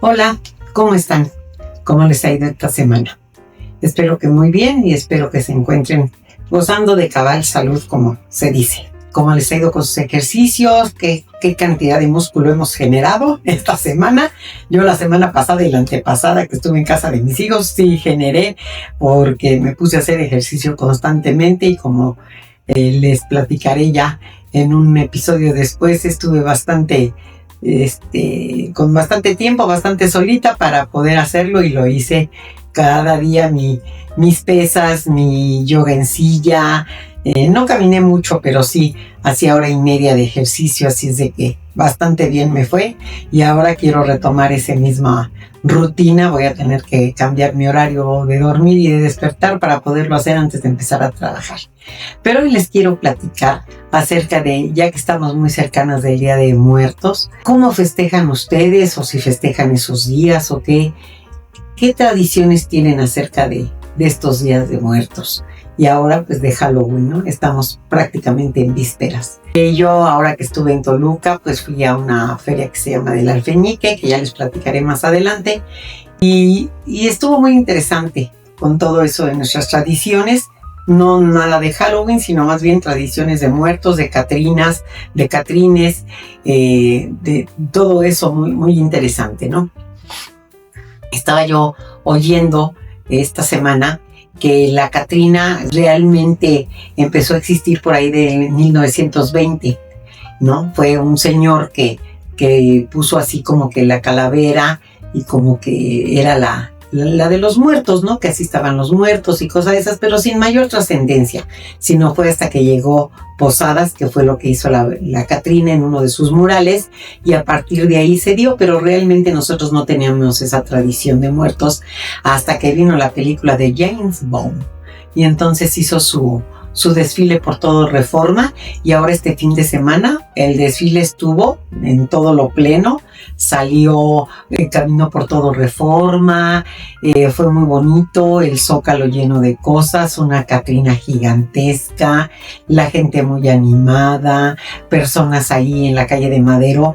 Hola, ¿cómo están? ¿Cómo les ha ido esta semana? Espero que muy bien y espero que se encuentren gozando de cabal salud, como se dice. ¿Cómo les ha ido con sus ejercicios? ¿Qué cantidad de músculo hemos generado esta semana? Yo la semana pasada y la antepasada que estuve en casa de mis hijos sí generé, porque me puse a hacer ejercicio constantemente y como les platicaré ya en un episodio después, estuve con bastante tiempo, bastante solita para poder hacerlo, y lo hice cada día. Mis pesas, mi yoga en silla, no caminé mucho, pero sí hacía 1:30 de ejercicio, así es de que bastante bien me fue, y ahora quiero retomar esa misma rutina. Voy a tener que cambiar mi horario de dormir y de despertar para poderlo hacer antes de empezar a trabajar. Pero hoy les quiero platicar acerca de, ya que estamos muy cercanas del Día de Muertos, ¿cómo festejan ustedes, o si festejan esos días, o qué tradiciones tienen acerca de estos días de muertos? Y ahora pues de Halloween, ¿no? Estamos prácticamente en vísperas. Yo ahora que estuve en Toluca, pues fui a una feria que se llama del Alfeñique, que ya les platicaré más adelante, y estuvo muy interesante con todo eso de nuestras tradiciones. No nada de Halloween, sino más bien tradiciones de muertos, de catrines, de todo eso muy, muy interesante, ¿no? Estaba yo oyendo esta semana que la Catrina realmente empezó a existir por ahí de 1920, ¿no? Fue un señor que puso así como que la calavera, y como que era la de los muertos, ¿no? Que así estaban los muertos y cosas de esas, pero sin mayor trascendencia, sino fue hasta que llegó Posadas, que fue lo que hizo la Catrina en uno de sus murales, y a partir de ahí se dio, pero realmente nosotros no teníamos esa tradición de muertos hasta que vino la película de James Bond, y entonces hizo su desfile por todo Reforma, y ahora este fin de semana el desfile estuvo en todo lo pleno, salió, caminó por todo Reforma, fue muy bonito, el Zócalo lleno de cosas, una Catrina gigantesca, la gente muy animada, personas ahí en la calle de Madero,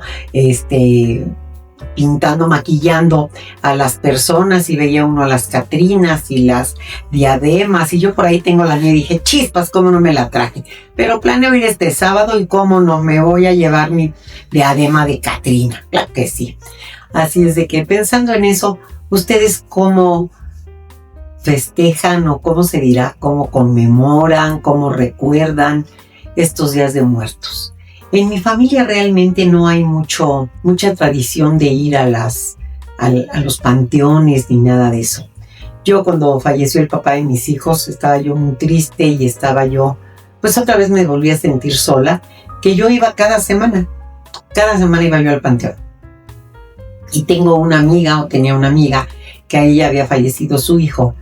pintando, maquillando a las personas, y veía uno a las Catrinas y las diademas, y yo por ahí tengo la mía y dije, chispas, cómo no me la traje, pero planeo ir este sábado y cómo no me voy a llevar mi diadema de Catrina, claro que sí. Así es de que, pensando en eso, ¿ustedes cómo festejan, o cómo se dirá, cómo conmemoran, cómo recuerdan estos días de muertos? En mi familia realmente no hay mucha tradición de ir a los panteones ni nada de eso. Yo, cuando falleció el papá de mis hijos, estaba yo muy triste, y estaba yo, pues otra vez me volví a sentir sola, que yo iba cada semana iba yo al panteón. Y tenía una amiga que a ella había fallecido su hijo,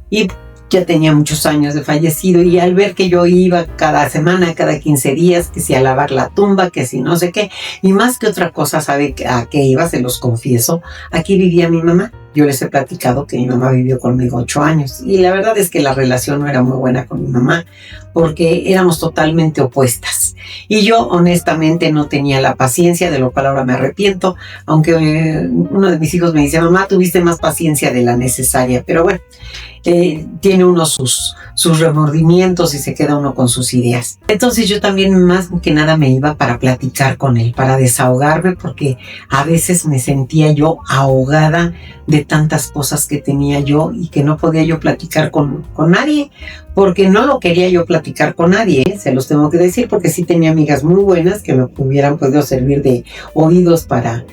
y ya tenía muchos años de fallecido, y al ver que yo iba cada semana, cada 15 días, que si a lavar la tumba, que si no sé qué, y más que otra cosa, ¿sabe a qué iba? Se los confieso, aquí vivía mi mamá. Yo les he platicado que mi mamá vivió conmigo 8 años, y la verdad es que la relación no era muy buena con mi mamá, porque éramos totalmente opuestas, y yo honestamente no tenía la paciencia, de lo cual ahora me arrepiento, aunque uno de mis hijos me dice, mamá, tuviste más paciencia de la necesaria, pero bueno, tiene uno sus remordimientos y se queda uno con sus ideas. Entonces yo también, más que nada, me iba para platicar con él, para desahogarme, porque a veces me sentía yo ahogada de tantas cosas que tenía yo y que no podía yo platicar con nadie, porque no lo quería yo platicar con nadie, se los tengo que decir, porque sí tenía amigas muy buenas que me hubieran podido servir de oídos para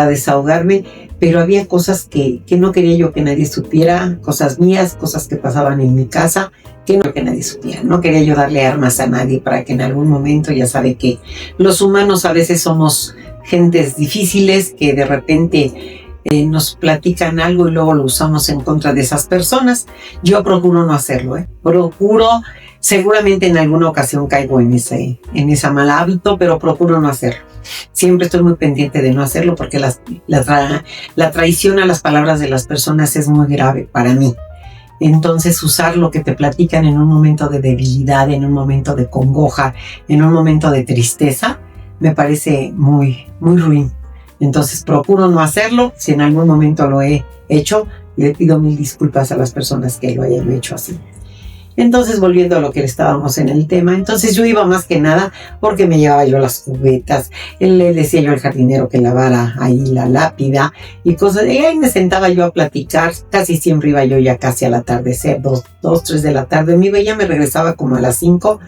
desahogarme, pero había cosas que no quería yo que nadie supiera, cosas mías, cosas que pasaban en mi casa, que no quería que nadie supiera. No quería yo darle armas a nadie para que en algún momento, ya sabe que los humanos a veces somos gentes difíciles, que de repente nos platican algo y luego lo usamos en contra de esas personas. Yo procuro no hacerlo, seguramente en alguna ocasión caigo en ese mal hábito, pero procuro no hacerlo. Siempre estoy muy pendiente de no hacerlo, porque la traición a las palabras de las personas es muy grave para mí. Entonces, usar lo que te platican en un momento de debilidad, en un momento de congoja, en un momento de tristeza, me parece muy, muy ruin. Entonces procuro no hacerlo. Si en algún momento lo he hecho, le pido mil disculpas a las personas que lo hayan hecho así. Entonces, volviendo a lo que estábamos en el tema, entonces yo iba más que nada porque me llevaba yo las cubetas, le decía yo al jardinero que lavara ahí la lápida y cosas, y ahí me sentaba yo a platicar. Casi siempre iba yo ya casi al atardecer, 3 de la tarde, me iba y ya me regresaba como a las 5,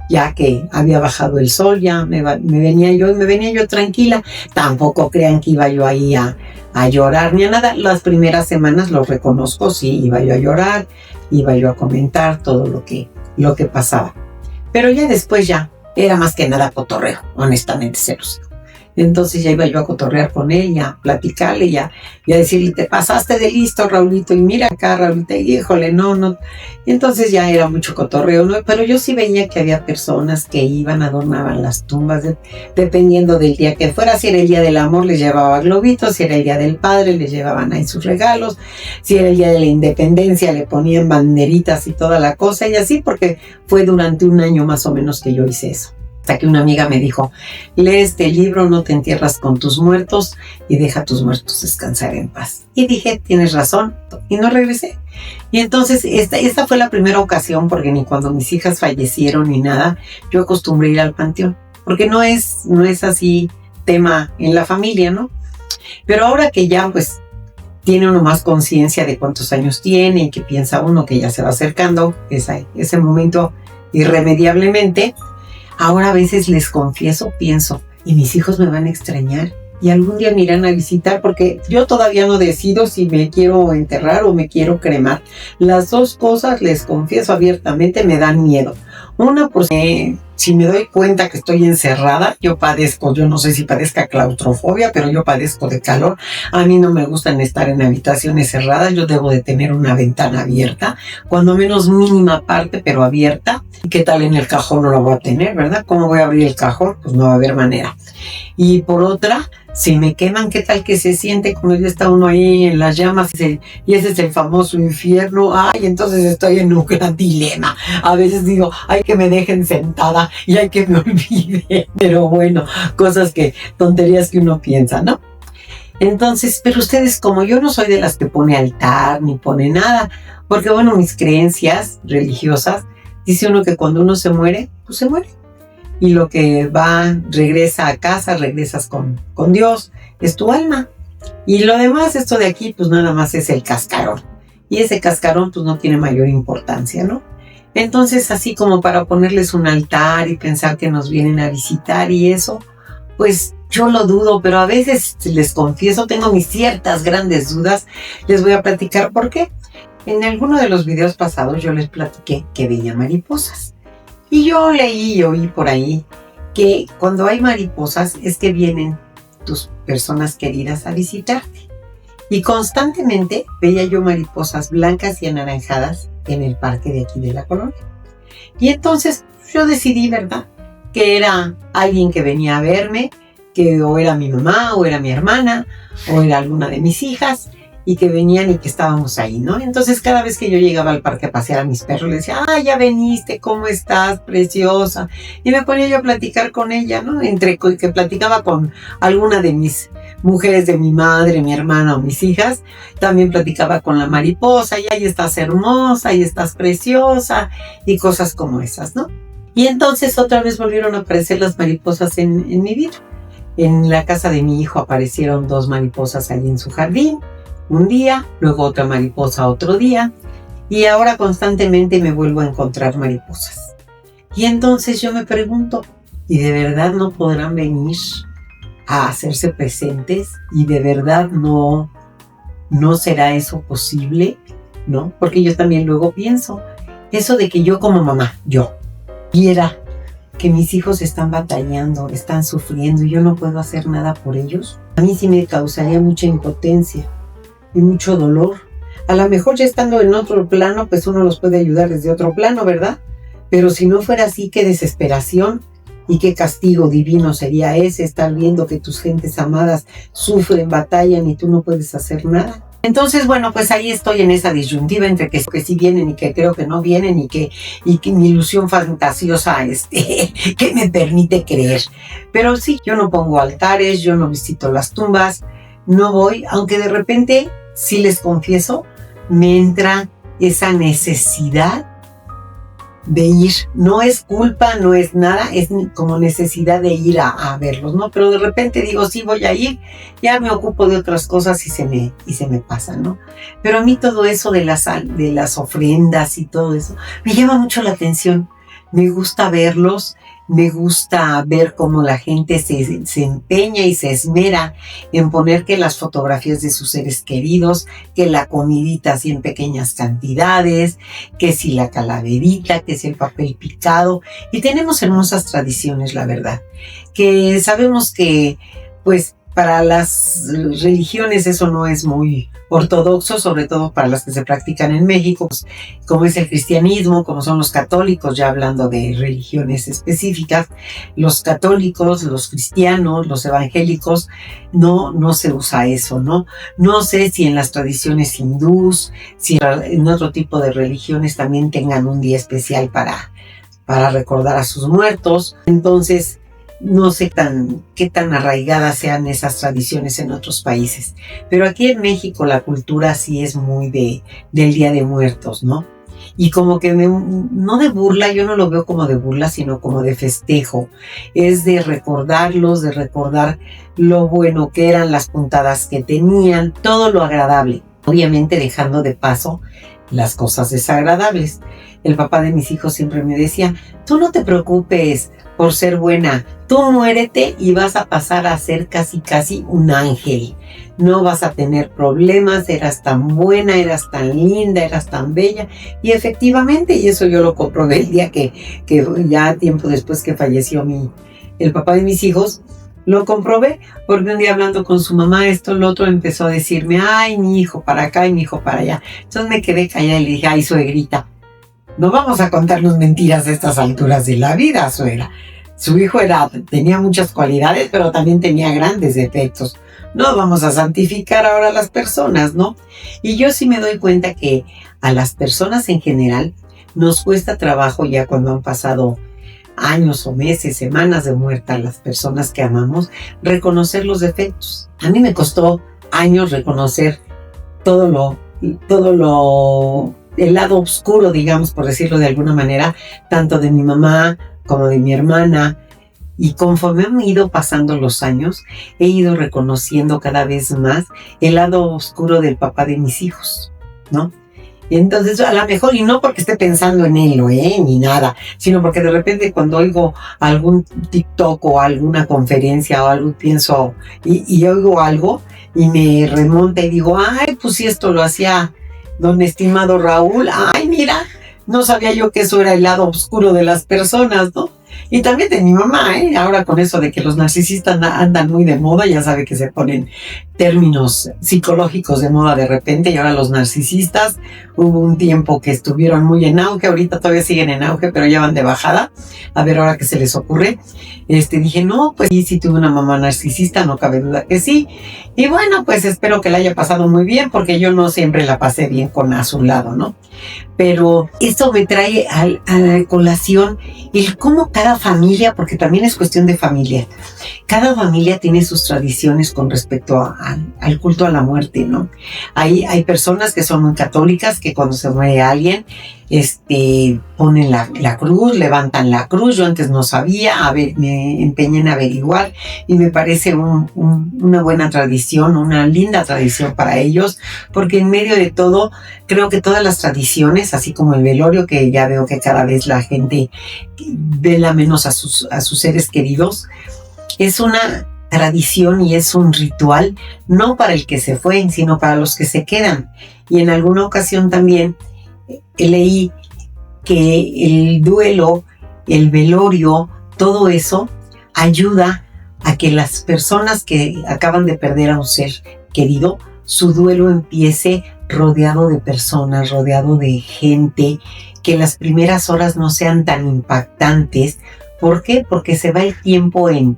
ya que había bajado el sol, ya me venía yo tranquila. Tampoco crean que iba yo ahí a llorar ni a nada. Las primeras semanas, lo reconozco, sí, iba yo a llorar, iba yo a comentar todo lo que pasaba. Pero ya después ya era más que nada cotorreo, honestamente se los digo. Entonces ya iba yo a cotorrear con él, a platicarle, y a decirle, te pasaste de listo, Raulito, y mira acá, Raulito, y híjole, no. Y entonces ya era mucho cotorreo, ¿no? Pero yo sí veía que había personas que iban, adornaban las tumbas, dependiendo del día que fuera. Si era el día del amor, les llevaba globitos; si era el día del padre, les llevaban ahí sus regalos; si era el día de la independencia, le ponían banderitas y toda la cosa, y así, porque fue durante un año más o menos que yo hice eso. Hasta que una amiga me dijo, lee este libro, no te entierras con tus muertos y deja a tus muertos descansar en paz. Y dije, tienes razón, y no regresé. Y entonces esta fue la primera ocasión, porque ni cuando mis hijas fallecieron ni nada, yo acostumbré ir al panteón, porque no es así tema en la familia, ¿no? Pero ahora que ya pues tiene uno más conciencia de cuántos años tiene y que piensa uno que ya se va acercando ese momento irremediablemente. Ahora a veces les confieso, pienso, y mis hijos me van a extrañar y algún día me irán a visitar, porque yo todavía no decido si me quiero enterrar o me quiero cremar. Las dos cosas, les confieso abiertamente, me dan miedo. Una, porque si me doy cuenta que estoy encerrada, yo no sé si padezca claustrofobia, pero yo padezco de calor. A mí no me gustan estar en habitaciones cerradas, yo debo de tener una ventana abierta, cuando menos mínima parte, pero abierta. ¿Qué tal en el cajón? No la voy a tener, ¿verdad? ¿Cómo voy a abrir el cajón? Pues no va a haber manera. Y por otra, si me queman, ¿qué tal que se siente cuando ya está uno ahí en las llamas? Y ese es el famoso infierno. Ay, entonces estoy en un gran dilema. A veces digo, ay, que me dejen sentada y ay, que me olvide. Pero bueno, tonterías que uno piensa, ¿no? Entonces, pero ustedes, como yo no soy de las que pone altar ni pone nada, porque bueno, mis creencias religiosas, dice uno que cuando uno se muere, pues se muere. Y lo que regresa a casa, regresas con Dios, es tu alma. Y lo demás, esto de aquí, pues nada más es el cascarón. Y ese cascarón, pues no tiene mayor importancia, ¿no? Entonces, así como para ponerles un altar y pensar que nos vienen a visitar y eso, pues yo lo dudo, pero a veces, les confieso, tengo mis ciertas grandes dudas. Les voy a platicar por qué. En alguno de los videos pasados yo les platiqué que veía mariposas. Y yo leí y oí por ahí que cuando hay mariposas es que vienen tus personas queridas a visitarte. Y constantemente veía yo mariposas blancas y anaranjadas en el parque de aquí de la colonia. Y entonces yo decidí, ¿verdad?, que era alguien que venía a verme, que o era mi mamá, o era mi hermana, o era alguna de mis hijas, y que venían y que estábamos ahí, ¿no? Entonces cada vez que yo llegaba al parque a pasear a mis perros, le decía, ya veniste, ¿cómo estás, preciosa? Y me ponía yo a platicar con ella, ¿no? Entre que platicaba con alguna de mis mujeres, de mi madre, mi hermana o mis hijas, también platicaba con la mariposa, y ahí estás hermosa, y estás preciosa, y cosas como esas, ¿no? Y entonces otra vez volvieron a aparecer las mariposas en mi vida. En la casa de mi hijo aparecieron 2 mariposas allí en su jardín, un día, luego otra mariposa otro día, y ahora constantemente me vuelvo a encontrar mariposas. Y entonces yo me pregunto, ¿y de verdad no podrán venir a hacerse presentes? ¿Y de verdad no será eso posible? ¿No? Porque yo también luego pienso, eso de que yo como mamá, yo viera que mis hijos están batallando, están sufriendo y yo no puedo hacer nada por ellos, a mí sí me causaría mucha impotencia y mucho dolor. A lo mejor ya estando en otro plano, pues uno los puede ayudar desde otro plano, ¿verdad? Pero si no fuera así, qué desesperación y qué castigo divino sería ese, estar viendo que tus gentes amadas sufren, batallan y tú no puedes hacer nada. Entonces, bueno, pues ahí estoy en esa disyuntiva entre que sí vienen y que creo que no vienen y que mi ilusión fantasiosa que me permite creer. Pero sí, yo no pongo altares, yo no visito las tumbas, no voy, aunque de repente, sí les confieso, me entra esa necesidad de ir. No es culpa, no es nada, es como necesidad de ir a verlos, ¿no? Pero de repente digo, sí voy a ir, ya me ocupo de otras cosas y se me pasa, ¿no? Pero a mí todo eso de las ofrendas y todo eso me llama mucho la atención. Me gusta verlos, me gusta ver cómo la gente se empeña y se esmera en poner que las fotografías de sus seres queridos, que la comidita así en pequeñas cantidades, que si la calaverita, que si el papel picado. Y tenemos hermosas tradiciones, la verdad, que sabemos que, pues, para las religiones eso no es muy ortodoxo, sobre todo para las que se practican en México, pues, como es el cristianismo, como son los católicos, ya hablando de religiones específicas, los católicos, los cristianos, los evangélicos, no se usa eso, ¿no? No sé si en las tradiciones hindús, si en otro tipo de religiones también tengan un día especial para recordar a sus muertos. Entonces, no sé qué tan arraigadas sean esas tradiciones en otros países. Pero aquí en México la cultura sí es muy del Día de Muertos, ¿no? Y como que no de burla, yo no lo veo como de burla, sino como de festejo. Es de recordarlos, de recordar lo bueno que eran, las puntadas que tenían, todo lo agradable. Obviamente dejando de paso las cosas desagradables. El papá de mis hijos siempre me decía, tú no te preocupes por ser buena, tú muérete y vas a pasar a ser casi un ángel. No vas a tener problemas, eras tan buena, eras tan linda, eras tan bella. Y efectivamente, y eso yo lo comprobé el día que ya tiempo después que falleció el papá de mis hijos, lo comprobé porque un día hablando con su mamá, esto, lo otro, empezó a decirme, ay, mi hijo para acá y mi hijo para allá. Entonces me quedé callada y le dije, ay, suegrita, no vamos a contarnos mentiras a estas alturas de la vida, suegra. Su hijo tenía muchas cualidades, pero también tenía grandes defectos. No vamos a santificar ahora a las personas, ¿no? Y yo sí me doy cuenta que a las personas en general nos cuesta trabajo ya cuando han pasado años o meses, semanas de muerta, las personas que amamos, reconocer los defectos. A mí me costó años reconocer el lado oscuro, digamos, por decirlo de alguna manera, tanto de mi mamá como de mi hermana. Y conforme han ido pasando los años, he ido reconociendo cada vez más el lado oscuro del papá de mis hijos, ¿no? Y entonces, a lo mejor, y no porque esté pensando en él, ni nada, sino porque de repente cuando oigo algún TikTok o alguna conferencia o algo, pienso, y oigo algo, y me remonta y digo, ay, pues si esto lo hacía don estimado Raúl, ay, mira, no sabía yo que eso era el lado oscuro de las personas, ¿no? Y también de mi mamá, ahora con eso de que los narcisistas andan muy de moda, ya sabe que se ponen términos psicológicos de moda de repente, y ahora los narcisistas, hubo un tiempo que estuvieron muy en auge, ahorita todavía siguen en auge, pero ya van de bajada, a ver ahora qué se les ocurre. Dije, no, pues sí tuve una mamá narcisista, no cabe duda que sí, y bueno, pues espero que la haya pasado muy bien, porque yo no siempre la pasé bien a su lado, ¿no? Pero esto me trae a la colación el cómo cada familia, porque también es cuestión de familia, cada familia tiene sus tradiciones con respecto al culto a la muerte, ¿no? Hay personas que son muy católicas, que cuando se muere alguien, ponen la cruz, levantan la cruz. Yo antes no sabía, me empeñé en averiguar y me parece una buena tradición, una linda tradición para ellos, porque en medio de todo, creo que todas las tradiciones, así como el velorio, que ya veo que cada vez la gente vela menos a sus seres queridos, es una tradición y es un ritual, no para el que se fue, sino para los que se quedan. Y en alguna ocasión también leí que el duelo, el velorio, todo eso ayuda a que las personas que acaban de perder a un ser querido, su duelo empiece rodeado de personas, rodeado de gente, que las primeras horas no sean tan impactantes. ¿Por qué? Porque se va el tiempo en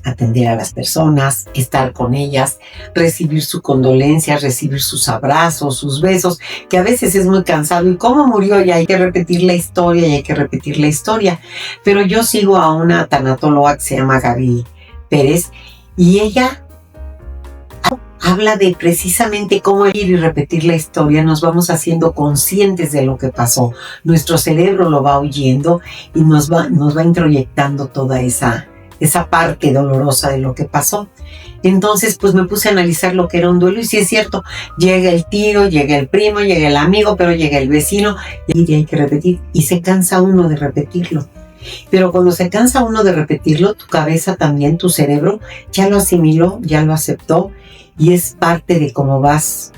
atender a las personas, estar con ellas, recibir su condolencia, recibir sus abrazos, sus besos, que a veces es muy cansado. ¿Y cómo murió? Y hay que repetir la historia y hay que repetir la historia. Pero yo sigo a una tanatóloga que se llama Gaby Pérez y ella habla de precisamente cómo ir y repetir la historia. Nos vamos haciendo conscientes de lo que pasó. Nuestro cerebro lo va oyendo y nos va introyectando toda esa parte dolorosa de lo que pasó. Entonces, pues me puse a analizar lo que era un duelo y sí es cierto, llega el tío, llega el primo, llega el amigo, pero llega el vecino y hay que repetir y se cansa uno de repetirlo. Pero cuando se cansa uno de repetirlo, tu cabeza también, tu cerebro, ya lo asimiló, ya lo aceptó y es parte de cómo vas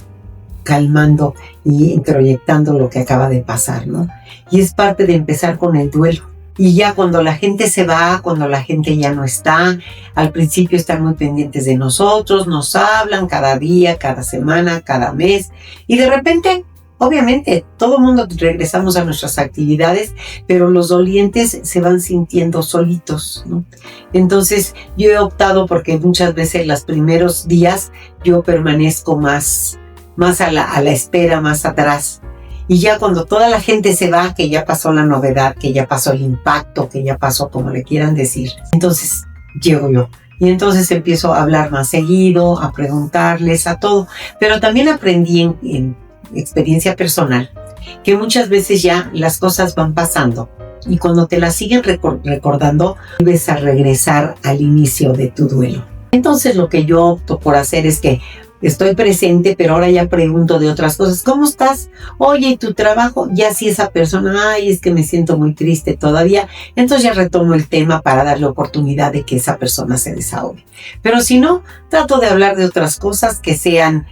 calmando y introyectando lo que acaba de pasar, ¿no? Y es parte de empezar con el duelo. Y ya cuando la gente se va, cuando la gente ya no está, al principio están muy pendientes de nosotros, nos hablan cada día, cada semana, cada mes, y de repente, obviamente, todo el mundo regresamos a nuestras actividades, pero los dolientes se van sintiendo solitos, ¿no? Entonces, yo he optado porque muchas veces los primeros días yo permanezco más a la espera, más atrás. Y ya cuando toda la gente se va, que ya pasó la novedad, que ya pasó el impacto, que ya pasó como le quieran decir, entonces llego yo. Y entonces empiezo a hablar más seguido, a preguntarles, a todo. Pero también aprendí en experiencia personal que muchas veces ya las cosas van pasando. Y cuando te las siguen recordando, vuelves a regresar al inicio de tu duelo. Entonces lo que yo opto por hacer es que estoy presente, pero ahora ya pregunto de otras cosas. ¿Cómo estás? Oye, ¿y tu trabajo? Ya si esa persona, ay, es que me siento muy triste todavía. Entonces ya retomo el tema para darle oportunidad de que esa persona se desahogue. Pero si no, trato de hablar de otras cosas que sean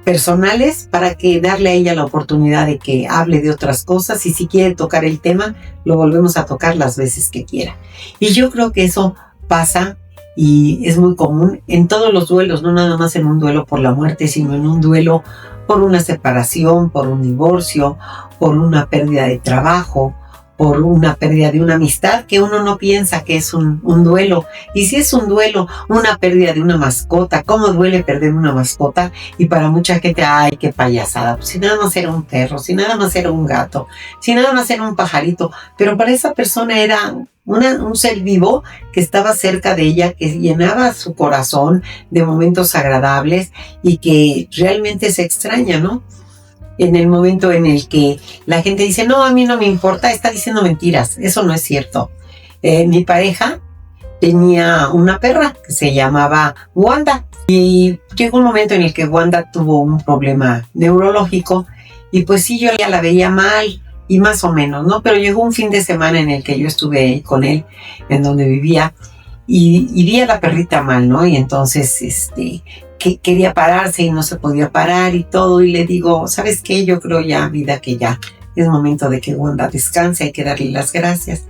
personales para que darle a ella la oportunidad de que hable de otras cosas y si quiere tocar el tema, lo volvemos a tocar las veces que quiera. Y yo creo que eso pasa y es muy común en todos los duelos, no nada más en un duelo por la muerte, sino en un duelo por una separación, por un divorcio, por una pérdida de trabajo, por una pérdida de una amistad que uno no piensa que es un duelo. Y si es un duelo, una pérdida de una mascota, ¿cómo duele perder una mascota? Y para mucha gente, ¡ay, qué payasada! Pues si nada más era un perro, si nada más era un gato, si nada más era un pajarito. Pero para esa persona era un ser vivo que estaba cerca de ella, que llenaba su corazón de momentos agradables y que realmente se extraña, ¿no? En el momento en el que la gente dice, no, a mí no me importa, está diciendo mentiras. Eso no es cierto. Mi pareja tenía una perra que se llamaba Wanda y llegó un momento en el que Wanda tuvo un problema neurológico y pues sí, yo ya la veía mal y más o menos, ¿no? Pero llegó un fin de semana en el que yo estuve con él, en donde vivía, y vi a la perrita mal, ¿no? Y entonces, que quería pararse y no se podía parar y todo, y le digo, ¿sabes qué? Yo creo ya, vida, que ya es momento de que Wanda descanse, hay que darle las gracias.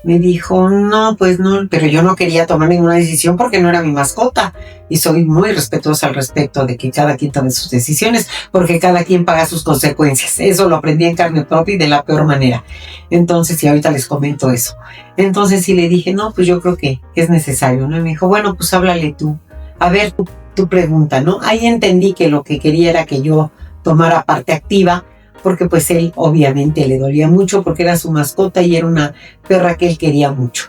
Me dijo, no, pues no, pero yo no quería tomar ninguna decisión porque no era mi mascota y soy muy respetuosa al respecto de que cada quien tome sus decisiones porque cada quien paga sus consecuencias. Eso lo aprendí en carne propia y de la peor manera. Entonces, y ahorita les comento eso. Entonces sí le dije, no, pues yo creo que es necesario, ¿no? Y me dijo, bueno, pues háblale tú. A ver, tu pregunta, ¿no? Ahí entendí que lo que quería era que yo tomara parte activa, porque pues él obviamente le dolía mucho porque era su mascota y era una perra que él quería mucho.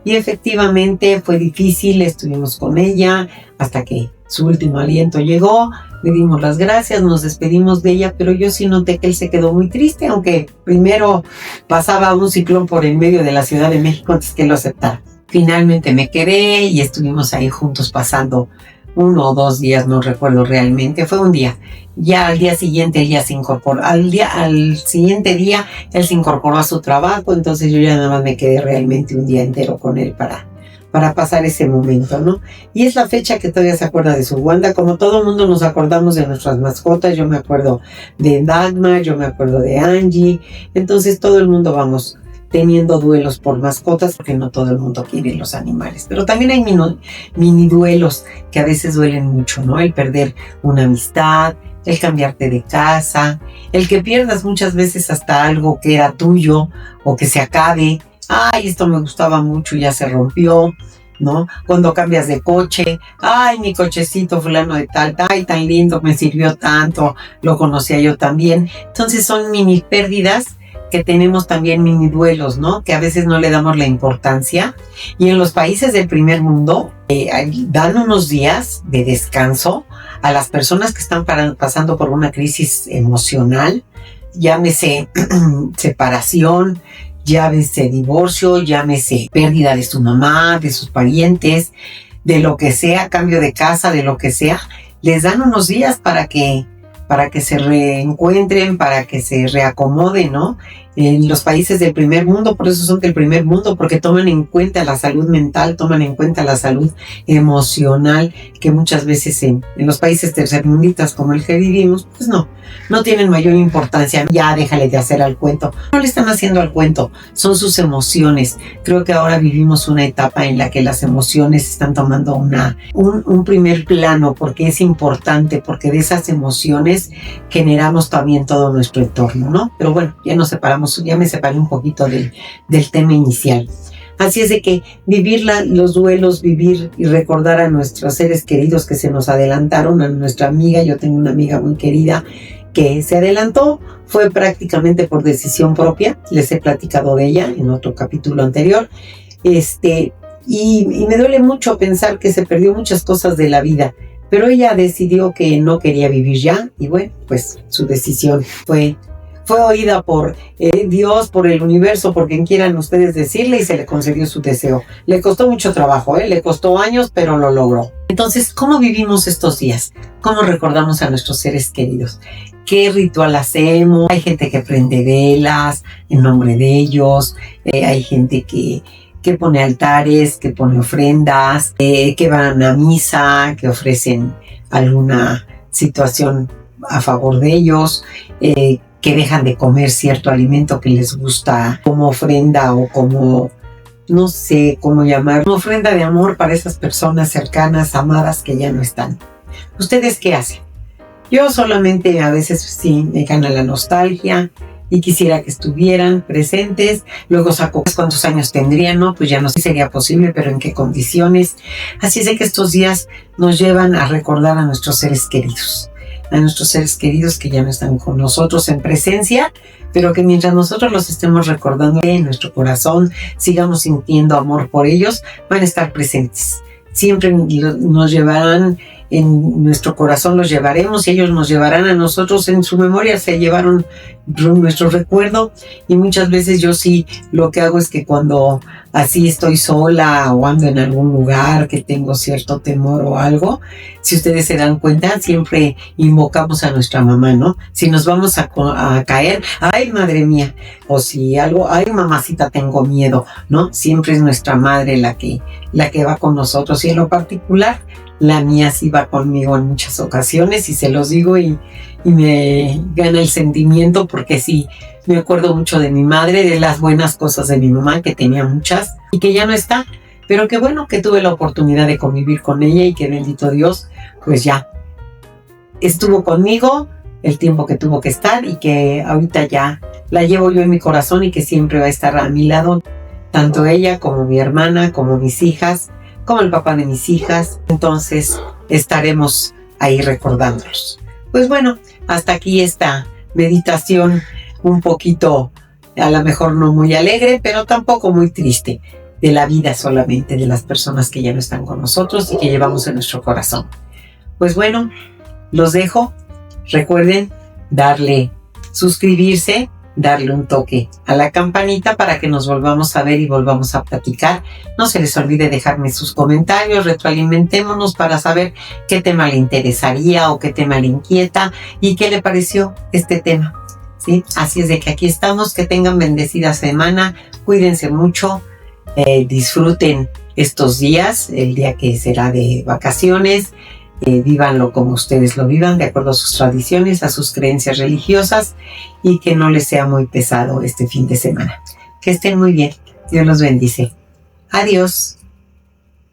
Y efectivamente fue difícil, estuvimos con ella hasta que su último aliento llegó, le dimos las gracias, nos despedimos de ella, pero yo sí noté que él se quedó muy triste, aunque primero pasaba un ciclón por el medio de la Ciudad de México antes que lo aceptara. Finalmente me quedé y estuvimos ahí juntos pasando 1 o 2 días, no recuerdo realmente, fue un día. Ya al día siguiente él ya se incorporó, al siguiente día él se incorporó a su trabajo, entonces yo ya nada más me quedé realmente un día entero con él para pasar ese momento, ¿no? Y es la fecha que todavía se acuerda de su Wanda, como todo el mundo nos acordamos de nuestras mascotas, yo me acuerdo de Dagmar, yo me acuerdo de Angie, entonces todo el mundo vamos teniendo duelos por mascotas, porque no todo el mundo quiere los animales. Pero también hay mini duelos que a veces duelen mucho, ¿no? El perder una amistad, el cambiarte de casa, el que pierdas muchas veces hasta algo que era tuyo o que se acabe. Ay, esto me gustaba mucho y ya se rompió. ¿no? Cuando cambias de coche, ay, mi cochecito fulano de tal, ay, tan lindo, me sirvió tanto, lo conocía yo también. Entonces son mini pérdidas que tenemos, también mini duelos, ¿no? Que a veces no le damos la importancia. Y en los países del primer mundo dan unos días de descanso a las personas que están pasando por una crisis emocional, llámese separación, llámese divorcio, llámese pérdida de su mamá, de sus parientes, de lo que sea, cambio de casa, de lo que sea. Les dan unos días para que se reencuentren, para que se reacomoden, ¿no? En los países del primer mundo, por eso son del primer mundo, porque toman en cuenta la salud mental, toman en cuenta la salud emocional, que muchas veces en los países tercermundistas como el que vivimos, pues no tienen mayor importancia. Ya déjale de hacer al cuento. No le están haciendo al cuento, son sus emociones. Creo que ahora vivimos una etapa en la que las emociones están tomando un primer plano, porque es importante, porque de esas emociones generamos también todo nuestro entorno, ¿no? Pero bueno, ya me separé un poquito del tema inicial. Así es de que vivir los duelos, vivir y recordar a nuestros seres queridos que se nos adelantaron, a nuestra amiga. Yo tengo una amiga muy querida que se adelantó, fue prácticamente por decisión propia. Les he platicado de ella en otro capítulo anterior. Y me duele mucho pensar que se perdió muchas cosas de la vida, pero ella decidió que no quería vivir ya, y bueno, pues su decisión fue oída por Dios, por el universo, por quien quieran ustedes decirle, y se le concedió su deseo. Le costó mucho trabajo, le costó años, pero lo logró. Entonces, ¿cómo vivimos estos días? ¿Cómo recordamos a nuestros seres queridos? ¿Qué ritual hacemos? Hay gente que prende velas en nombre de ellos, hay gente que pone altares, que pone ofrendas, que van a misa, que ofrecen alguna situación a favor de ellos, que dejan de comer cierto alimento que les gusta como ofrenda o como, no sé cómo llamar, una ofrenda de amor para esas personas cercanas, amadas que ya no están. ¿Ustedes qué hacen? Yo solamente a veces sí me gana la nostalgia y quisiera que estuvieran presentes. Luego saco cuántos años tendrían, ¿no? Pues ya no sé si sería posible, pero en qué condiciones. Así es de que estos días nos llevan a recordar a nuestros seres queridos. A nuestros seres queridos que ya no están con nosotros en presencia, pero que mientras nosotros los estemos recordando en nuestro corazón, sigamos sintiendo amor por ellos, van a estar presentes. Siempre nos llevarán en nuestro corazón, los llevaremos y ellos nos llevarán a nosotros en su memoria, se llevaron nuestro recuerdo. Y muchas veces yo sí lo que hago es que cuando así estoy sola o ando en algún lugar que tengo cierto temor o algo, si ustedes se dan cuenta, siempre invocamos a nuestra mamá, ¿no? Si nos vamos a caer, ay, madre mía, o si algo, ay, mamacita, tengo miedo, ¿no? Siempre es nuestra madre la que va con nosotros. Y en lo particular, la mía sí va conmigo en muchas ocasiones, y se los digo y me gana el sentimiento, porque sí, me acuerdo mucho de mi madre, de las buenas cosas de mi mamá, que tenía muchas y que ya no está, pero qué bueno que tuve la oportunidad de convivir con ella y que bendito Dios, pues ya estuvo conmigo el tiempo que tuvo que estar, y que ahorita ya la llevo yo en mi corazón y que siempre va a estar a mi lado, tanto ella como mi hermana, como mis hijas, como el papá de mis hijas. Entonces estaremos ahí recordándolos. Pues bueno, hasta aquí esta meditación un poquito, a lo mejor no muy alegre, pero tampoco muy triste, de la vida solamente, de las personas que ya no están con nosotros y que llevamos en nuestro corazón. Pues bueno, los dejo. Recuerden suscribirse, darle un toque a la campanita para que nos volvamos a ver y volvamos a platicar. No se les olvide dejarme sus comentarios, retroalimentémonos para saber qué tema le interesaría o qué tema le inquieta y qué le pareció este tema, ¿sí? Así es de que aquí estamos. Que tengan bendecida semana, cuídense mucho, disfruten estos días, el día que será de vacaciones. Vívanlo como ustedes lo vivan, de acuerdo a sus tradiciones, a sus creencias religiosas, y que no les sea muy pesado este fin de semana. Que estén muy bien. Dios los bendice. Adiós.